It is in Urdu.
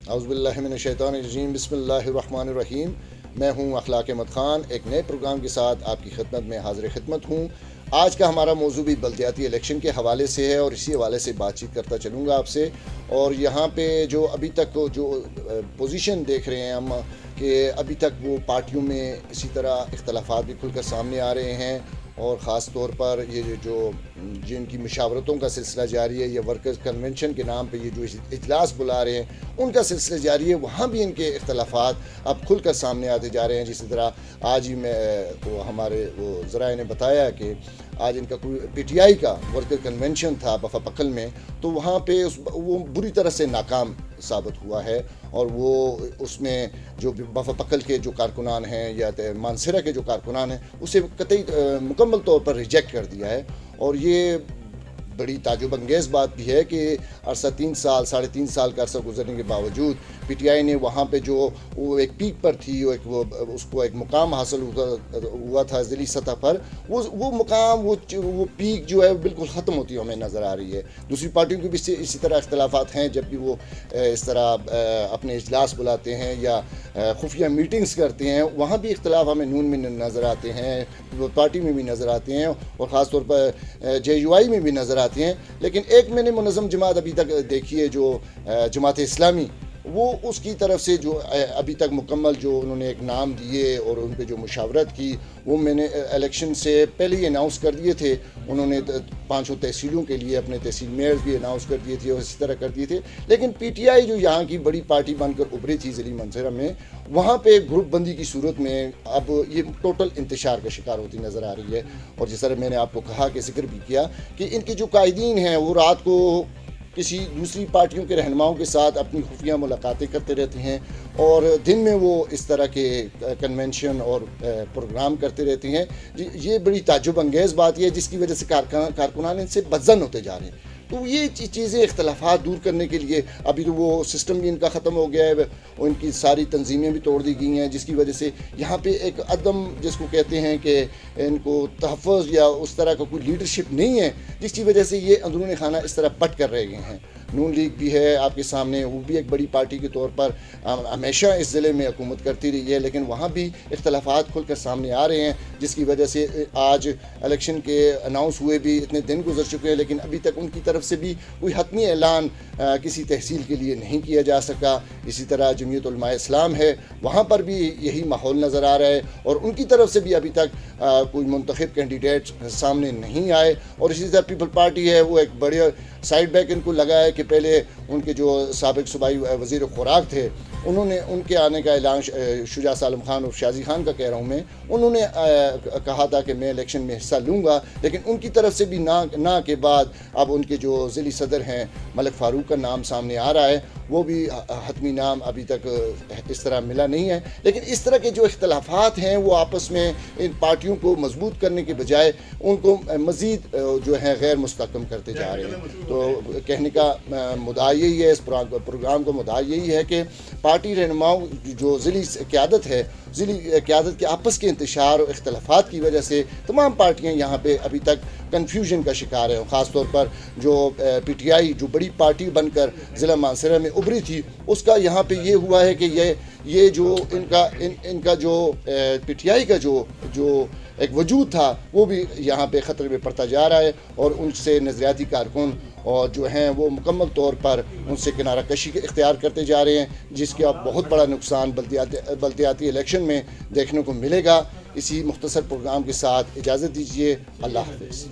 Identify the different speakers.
Speaker 1: اعوذ باللہ من الشیطان الرجیم، بسم اللہ الرحمن الرحیم۔ میں ہوں اخلاق احمد خان، ایک نئے پروگرام کے ساتھ آپ کی خدمت میں حاضر خدمت ہوں۔ آج کا ہمارا موضوع بھی بلدیاتی الیکشن کے حوالے سے ہے اور اسی حوالے سے بات چیت کرتا چلوں گا آپ سے۔ اور یہاں پہ جو ابھی تک جو پوزیشن دیکھ رہے ہیں ہم کہ ابھی تک وہ پارٹیوں میں اسی طرح اختلافات بھی کھل کر سامنے آ رہے ہیں، اور خاص طور پر یہ جو جن کی مشاورتوں کا سلسلہ جاری ہے یا ورکرز کنونشن کے نام پہ یہ جو اجلاس بلا رہے ہیں ان کا سلسلہ جاری ہے، وہاں بھی ان کے اختلافات اب کھل کر سامنے آتے جا رہے ہیں۔ جس طرح آج ہی ہمارے ذرائع نے بتایا کہ آج ان کا کوئی پی ٹی آئی کا ورکر کنونشن تھا بفا پکل میں، تو وہاں پہ وہ بری طرح سے ناکام ثابت ہوا ہے، اور وہ اس میں جو بفا پکل کے جو کارکنان ہیں یا مانسیرا کے جو کارکنان ہیں اسے قطعی مکمل طور پر ریجیکٹ کر دیا ہے۔ اور یہ بڑی تعجب انگیز بات بھی ہے کہ عرصہ 3 سال کا عرصہ گزرنے کے باوجود پی ٹی آئی نے وہاں پہ جو وہ ایک پیک پر تھی، اس کو ایک مقام حاصل ہوا تھا ضلعی سطح پر، وہ مقام وہ پیک جو ہے بالکل ختم ہوتی ہمیں نظر آ رہی ہے۔ دوسری پارٹیوں کے بھی اسی طرح اختلافات ہیں، جب بھی وہ اس طرح اپنے اجلاس بلاتے ہیں یا خفیہ میٹنگز کرتے ہیں، وہاں بھی اختلاف ہمیں نون میں نظر آتے ہیں، پارٹی میں بھی نظر آتے ہیں، اور خاص طور پر جے یو آئی میں بھی نظر آتے ہیں۔ لیکن ایک میں نے منظم جماعت ابھی تک دیکھی ہے جو جماعت اسلامی، وہ اس کی طرف سے جو ابھی تک مکمل جو انہوں نے ایک نام دیے اور ان پہ جو مشاورت کی، وہ میں نے الیکشن سے پہلے ہی اناؤنس کر دیے تھے۔ انہوں نے 500 تحصیلوں کے لیے اپنے تحصیل میئرز بھی اناؤنس کر دیے تھے اور اسی طرح کر دیے تھے۔ لیکن پی ٹی آئی جو یہاں کی بڑی پارٹی بن کر ابھری تھی ضلعی مانسیرا میں، وہاں پہ گروپ بندی کی صورت میں اب یہ ٹوٹل انتشار کا شکار ہوتی نظر آ رہی ہے۔ اور جس طرح میں نے آپ کو کہا کہ ذکر بھی کیا کہ ان کے جو قائدین ہیں وہ رات کو کسی دوسری پارٹیوں کے رہنماؤں کے ساتھ اپنی خفیہ ملاقاتیں کرتے رہتے ہیں، اور دن میں وہ اس طرح کے کنونشن اور پروگرام کرتے رہتے ہیں۔ یہ بڑی تعجب انگیز بات ہے، جس کی وجہ سے کارکنان ان سے بدظن ہوتے جا رہے ہیں۔ تو یہ چیزیں اختلافات دور کرنے کے لیے ابھی تو وہ سسٹم بھی ان کا ختم ہو گیا ہے، ان کی ساری تنظیمیں بھی توڑ دی گئی ہیں، جس کی وجہ سے یہاں پہ ایک عدم جس کو کہتے ہیں کہ ان کو تحفظ یا اس طرح کا کوئی لیڈرشپ نہیں ہے، جس کی وجہ سے یہ اندرون خانہ اس طرح پٹ کر رہ گئے ہیں۔ نون لیگ بھی ہے آپ کے سامنے، وہ بھی ایک بڑی پارٹی کے طور پر ہمیشہ اس ضلع میں حکومت کرتی رہی ہے، لیکن وہاں بھی اختلافات کھل کر سامنے آ رہے ہیں، جس کی وجہ سے آج الیکشن کے اناؤنس ہوئے بھی اتنے دن گزر چکے ہیں، لیکن ابھی تک ان کی طرف سے بھی کوئی حتمی اعلان کسی تحصیل کے لیے نہیں کیا جا سکا۔ اسی طرح جمعیت علماء اسلام ہے، وہاں پر بھی یہی ماحول نظر آ رہا ہے، اور ان کی طرف سے بھی ابھی تک کوئی منتخب کینڈیڈیٹ سامنے نہیں آئے۔ اور اسی طرح پیپل پارٹی ہے، وہ ایک بڑے سائڈ بیک ان کو لگا ہے کہ پہلے ان کے جو سابق صوبائی وزیر خوراک تھے، انہوں نے ان کے آنے کا اعلان شجاع سالم خان اور شازی خان کا کہہ رہا ہوں میں، انہوں نے کہا تھا کہ میں الیکشن میں حصہ لوں گا، لیکن ان کی طرف سے بھی نہ کے بعد اب ان کے جو ضلعی صدر ہیں ملک فاروق کا نام سامنے آ رہا ہے، وہ بھی حتمی نام ابھی تک اس طرح ملا نہیں ہے۔ لیکن اس طرح کے جو اختلافات ہیں وہ آپس میں ان پارٹیوں کو مضبوط کرنے کے بجائے ان کو مزید جو ہے غیر مستحکم کرتے جا رہے ہیں۔ تو کہنے کا مدعا یہی ہے، اس پروگرام کا مدعا یہی ہے کہ پارٹی رہنماؤں جو ضلعی قیادت ہے، ضلعی قیادت کے آپس کے انتشار اور اختلافات کی وجہ سے تمام پارٹیاں یہاں پہ ابھی تک کنفیوژن کا شکار ہیں۔ خاص طور پر جو پی ٹی آئی جو بڑی پارٹی بن کر ضلع مانسیرا میں ابھری تھی، اس کا یہاں پہ یہ ہوا ہے کہ یہ جو ان کا جو پی ٹی آئی کا جو ایک وجود تھا، وہ بھی یہاں پہ خطرے میں پڑتا جا رہا ہے، اور ان سے نظریاتی کارکن اور جو ہیں وہ مکمل طور پر ان سے کنارہ کشی اختیار کرتے جا رہے ہیں، جس کا بہت بڑا نقصان بلدیاتی الیکشن میں دیکھنے کو ملے گا۔ اسی مختصر پروگرام کے ساتھ اجازت دیجیے، اللہ حافظ۔